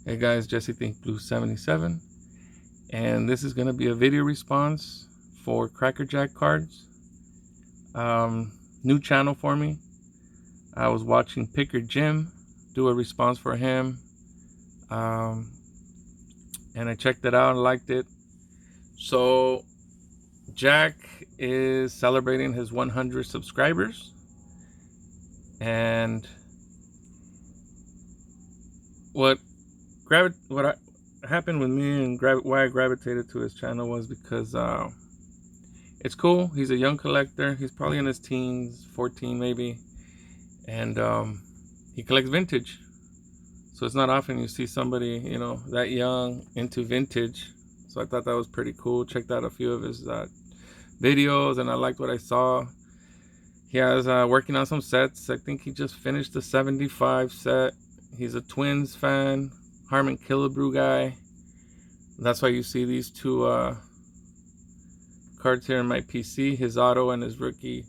Hey guys, Jesse Think Blue 77, and this is gonna be a video response for Crackerjack cards. New channel for me. I was watching Picker Jim do a response for him, um, and I checked it out and liked it. So Jack is celebrating his 100 subscribers, and what happened with me and why I gravitated to his channel was because it's cool. He's a young collector. He's probably in his teens, 14 maybe, and he collects vintage. So it's not often you see somebody, that young into vintage. So I thought that was pretty cool. Checked out a few of his videos, and I liked what I saw. He has working on some sets. I think he just finished the 75 set. He's a Twins fan, Harmon Killebrew guy. That's why you see these two cards here in my PC, his auto and his rookie.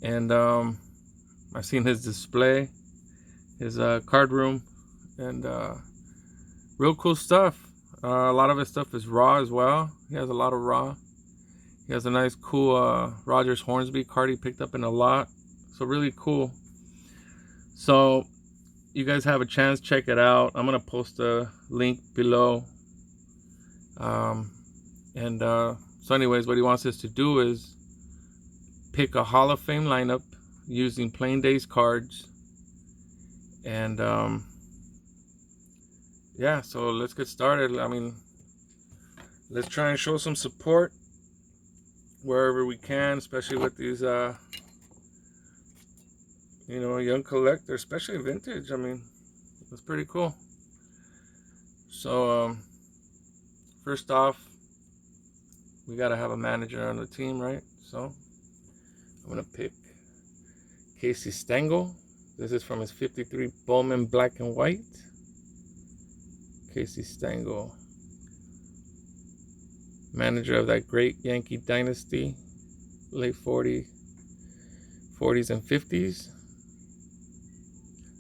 And I've seen his display, his card room, and real cool stuff. A lot of his stuff is raw as well. He has a lot of raw. He has a nice cool Rogers Hornsby card he picked up in a lot. So really cool. So you guys have a chance, check it out. I'm gonna post a link below. So anyways, what he wants us to do is pick a Hall of Fame lineup using Plain Days cards. And yeah, so let's get started. I mean, let's try and show some support wherever we can, especially with these young collectors, especially vintage. I mean, it's pretty cool. So first off, we got to have a manager on the team, right? So I'm gonna pick Casey Stengel. This is from his 53 Bowman Black and White. Casey Stengel, manager of that great Yankee dynasty, late 40s and 50s.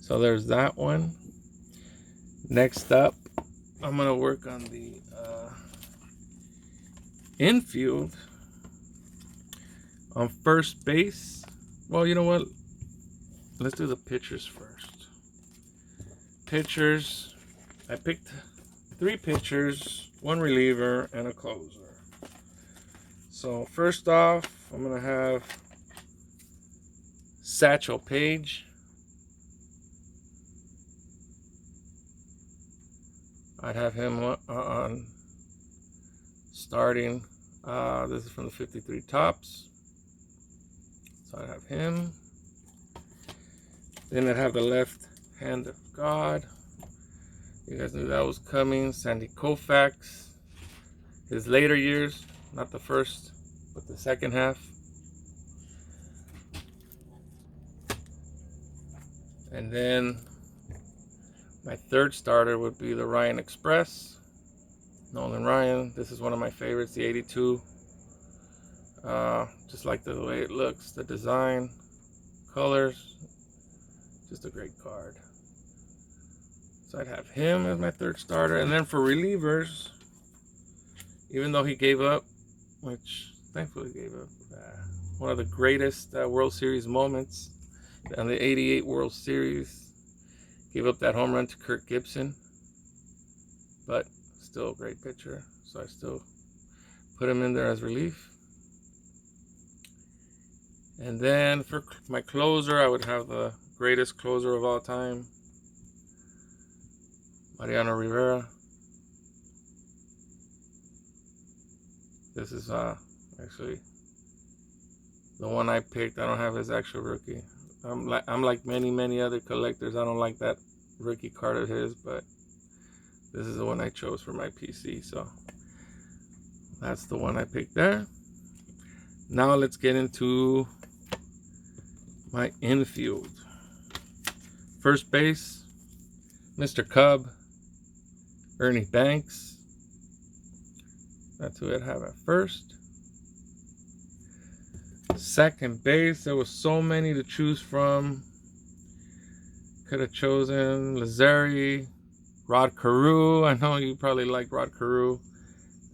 So there's that one. Next up, I'm gonna work on the infield. On first base, well, you know what? Let's do the pitchers first. Pitchers, I picked 3 pitchers, 1 reliever, and a closer. So first off, I'm gonna have Satchel Paige. I'd have him on starting. This is from the 53 Tops. So I'd have him. Then I'd have the left hand of God. You guys knew that was coming. Sandy Koufax. His later years, not the first, but the second half. And then my third starter would be the Ryan Express. Nolan Ryan. This is one of my favorites, the 82. Just like the way it looks, the design, colors. Just a great card. So I'd have him as my third starter. And then for relievers, even though he gave up, which thankfully gave up, one of the greatest World Series moments on the 88 World Series, gave up that home run to Kirk Gibson, but still a great pitcher. So I still put him in there as relief. And then for my closer, I would have the greatest closer of all time, Mariano Rivera. This is actually the one I picked. I don't have his actual rookie. I'm like many other collectors. I don't like that rookie card of his, but this is the one I chose for my PC. So that's the one I picked there. Now let's get into my infield. First base, Mr. Cub, Ernie Banks. That's who I'd have at first. Second base, there was so many to choose from. Could have chosen Lazzeri, Rod Carew. I know you probably like Rod Carew.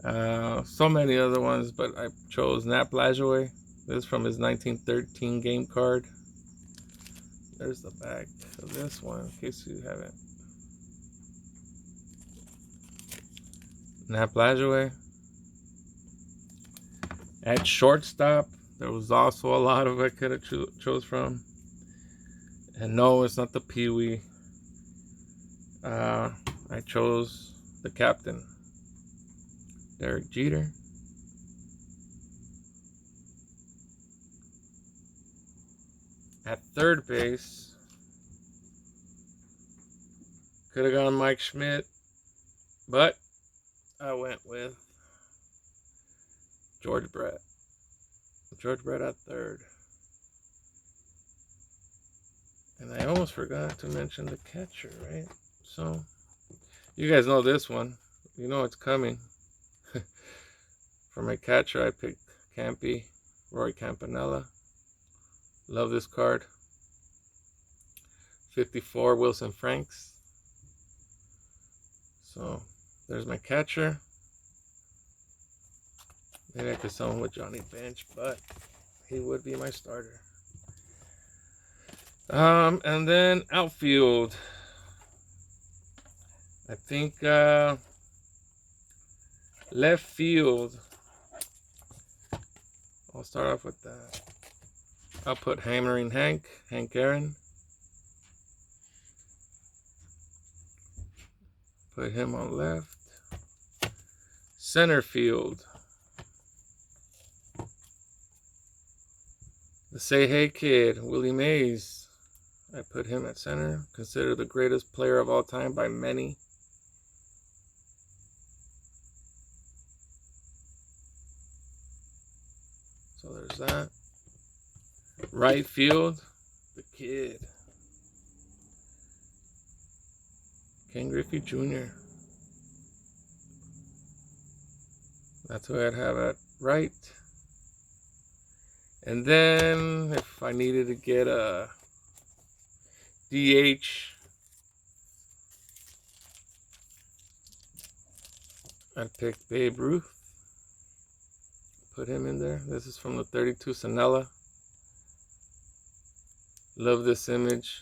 So many other ones, but I chose Nat Lajoie. This is from his 1913 game card. There's the back of this one, in case you haven't. Nat Lajoie. At shortstop, there was also a lot of I could have chose from. And no, it's not the Pee Wee. I chose the captain, Derek Jeter. At third base, could have gone Mike Schmidt, but I went with George Brett. George Brett at third. And I almost forgot to mention the catcher, right? So, you guys know this one. You know it's coming. For my catcher, I picked Campy, Roy Campanella. Love this card. 54, Wilson Franks. So, there's my catcher. Maybe I could sell him with Johnny Bench, but he would be my starter. And then outfield. I think left field. I'll start off with that. I'll put Hammering Hank Aaron. Put him on left. Center field. The Say Hey Kid, Willie Mays. I put him at center. Considered the greatest player of all time by many. So there's that. Right field, the kid. Ken Griffey Jr. That's who I'd have at right. And then if I needed to get a DH, I'd pick Babe Ruth. Put him in there. This is from the 32 Sanella. Love this image.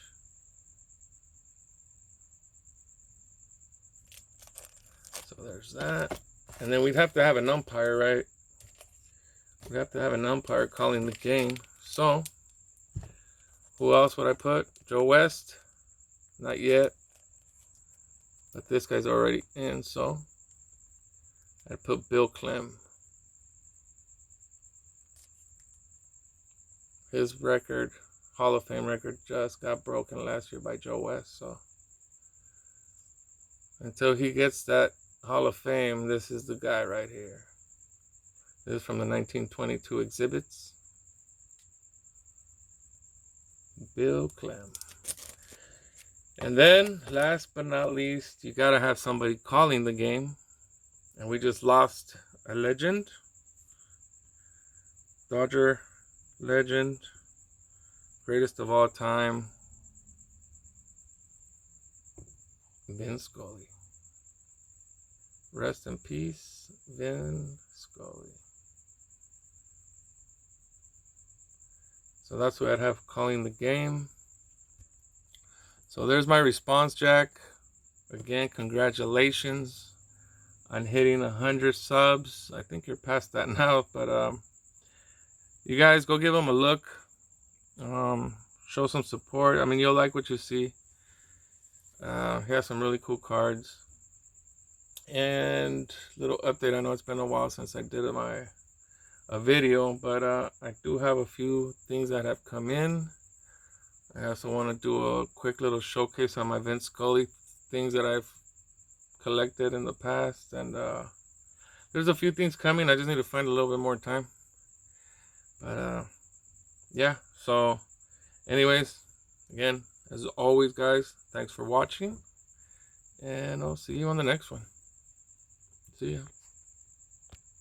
So there's that. And then we'd have to have an umpire, right? We'd have to have an umpire calling the game. So, who else would I put? Joe West? Not yet. But this guy's already in, so I'd put Bill Clem. His record, Hall of Fame record, just got broken last year by Joe West. So, until he gets that Hall of Fame, this is the guy right here. This is from the 1922 exhibits. Bill Clem. And then, last but not least, you gotta have somebody calling the game. And we just lost a legend. Dodger legend. Greatest of all time. Vin Scully. Rest in peace, Vin Scully. So that's what I'd have calling the game. So there's my response, Jack. Again, congratulations on hitting 100 subs. I think you're past that now, but you guys go give him a look. Show some support. I mean, you'll like what you see. He has some really cool cards. And little update. I know it's been a while since I did a video, but I do have a few things that have come in. I also want to do a quick little showcase on my Vin Scully things that I've collected in the past, and there's a few things coming. I just need to find a little bit more time, but yeah. So anyways, again, as always, guys, thanks for watching, and I'll see you on the next one. See ya.